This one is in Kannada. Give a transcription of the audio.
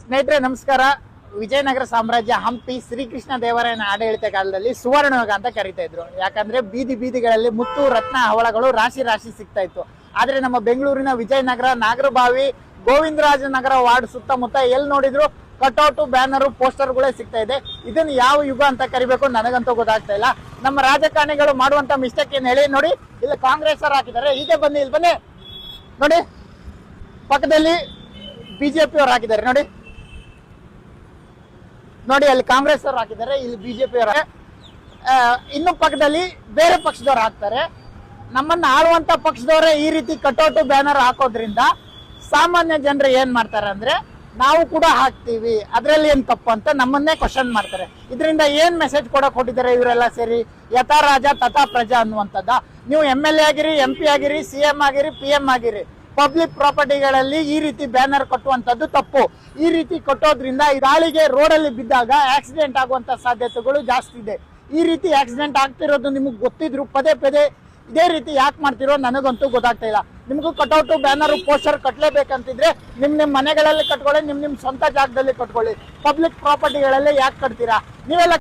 ಸ್ನೇಹಿತರೆ ನಮಸ್ಕಾರ. ವಿಜಯನಗರ ಸಾಮ್ರಾಜ್ಯ ಹಂಪಿ ಶ್ರೀಕೃಷ್ಣ ದೇವರಾಯನ ಆಡಳಿತ ಕಾಲದಲ್ಲಿ ಸುವರ್ಣಯುಗ ಅಂತ ಕರಿತಾ ಇದ್ರು. ಯಾಕಂದ್ರೆ ಬೀದಿ ಬೀದಿಗಳಲ್ಲಿ ಮುತ್ತು ರತ್ನ ಹವಳಗಳು ರಾಶಿ ರಾಶಿ ಸಿಗ್ತಾ ಇತ್ತು. ಆದ್ರೆ ನಮ್ಮ ಬೆಂಗಳೂರಿನ ವಿಜಯನಗರ, ನಾಗರಬಾವಿ, ಗೋವಿಂದರಾಜನಗರ ವಾರ್ಡ್ ಸುತ್ತಮುತ್ತ ಎಲ್ಲಿ ನೋಡಿದ್ರು ಕಟ್ಔಟ್, ಬ್ಯಾನರ್, ಪೋಸ್ಟರ್ಗಳೇ ಸಿಗ್ತಾ ಇದೆ. ಇದನ್ನ ಯಾವ ಯುಗ ಅಂತ ಕರಿಬೇಕು ನನಗಂತೂ ಗೊತ್ತಾಗ್ತಾ ಇಲ್ಲ. ನಮ್ಮ ರಾಜಕಾರಣಿಗಳು ಮಾಡುವಂತ ಮಿಸ್ಟೇಕ್ ಏನ್ ಹೇಳಿ ನೋಡಿ. ಇಲ್ಲಿ ಕಾಂಗ್ರೆಸ್ ಅವರು ಹಾಕಿದ್ದಾರೆ, ಈಗ ಬನ್ನಿ ಇಲ್ಲಿ ಬನ್ನಿ ನೋಡಿ. ಪಕ್ಕದಲ್ಲಿ ಬಿಜೆಪಿ ಅವರು ಹಾಕಿದ್ದಾರೆ ನೋಡಿ. ಅಲ್ಲಿ ಕಾಂಗ್ರೆಸ್ ಅವರು ಹಾಕಿದ್ದಾರೆ, ಇಲ್ಲಿ ಬಿಜೆಪಿ ಅವರು. ಇನ್ನು ಪಕ್ಕದಲ್ಲಿ ಬೇರೆ ಪಕ್ಷದವ್ರು ಹಾಕ್ತಾರೆ. ನಮ್ಮನ್ನ ಆಳುವಂತ ಪಕ್ಷದವರೇ ಈ ರೀತಿ ಕಟ್ಔಟ್, ಬ್ಯಾನರ್ ಹಾಕೋದ್ರಿಂದ ಸಾಮಾನ್ಯ ಜನರು ಏನ್ ಮಾಡ್ತಾರೆ ಅಂದ್ರೆ ನಾವು ಕೂಡ ಹಾಕ್ತೀವಿ, ಅದ್ರಲ್ಲಿ ಏನ್ ತಪ್ಪು ಅಂತ ನಮ್ಮನ್ನೇ ಕ್ವಶನ್ ಮಾಡ್ತಾರೆ. ಇದರಿಂದ ಏನ್ ಮೆಸೇಜ್ ಕೊಡಕ್ ಹೊಟ್ಟಿದ್ದಾರೆ ಇವರೆಲ್ಲ ಸೇರಿ? ಯಥಾ ರಾಜ ತಥಾ ಪ್ರಜಾ ಅನ್ನುವಂಥದ್ದ. ನೀವು MLA ಆಗಿರಿ, MP ಆಗಿರಿ, CM ಆಗಿರಿ, PM ಆಗಿರಿ, ಪಬ್ಲಿಕ್ ಪ್ರಾಪರ್ಟಿಗಳಲ್ಲಿ ಈ ರೀತಿ ಬ್ಯಾನರ್ ಕಟ್ಟುವಂತದ್ದು ತಪ್ಪು. ಈ ರೀತಿ ಕಟ್ಟೋದ್ರಿಂದ ಗಾಳಿಗೆ ರೋಡಲ್ಲಿ ಬಿದ್ದಾಗ ಆಕ್ಸಿಡೆಂಟ್ ಆಗುವಂತ ಸಾಧ್ಯತೆಗಳು ಜಾಸ್ತಿ ಇದೆ. ಈ ರೀತಿ ಆಕ್ಸಿಡೆಂಟ್ ಆಗ್ತಿರೋದು ನಿಮಗೆ ಗೊತ್ತಿದ್ರು ಪದೇ ಪದೇ ಇದೇ ರೀತಿ ಯಾಕೆ ಮಾಡ್ತಿರೋ ನನಗಂತೂ ಗೊತ್ತಾಗ್ತಾ ಇಲ್ಲ. ನಿಮಗೂ ಕಟ್ಔಟ್, ಬ್ಯಾನರ್, ಪೋಸ್ಟರ್ ಕಟ್ಟಲೇಬೇಕಂತಿದ್ರೆ ನಿಮ್ಮ ಮನೆಗಳಲ್ಲಿ ಕಟ್ಕೊಳ್ಳಿ, ನಿಮ್ಮ ಸ್ವಂತ ಜಾಗದಲ್ಲಿ ಕಟ್ಕೊಳ್ಳಿ. ಪಬ್ಲಿಕ್ ಪ್ರಾಪರ್ಟಿಗಳಲ್ಲಿ ಯಾಕೆ ಕಟ್ತೀರಾ? ನೀವೆಲ್ಲ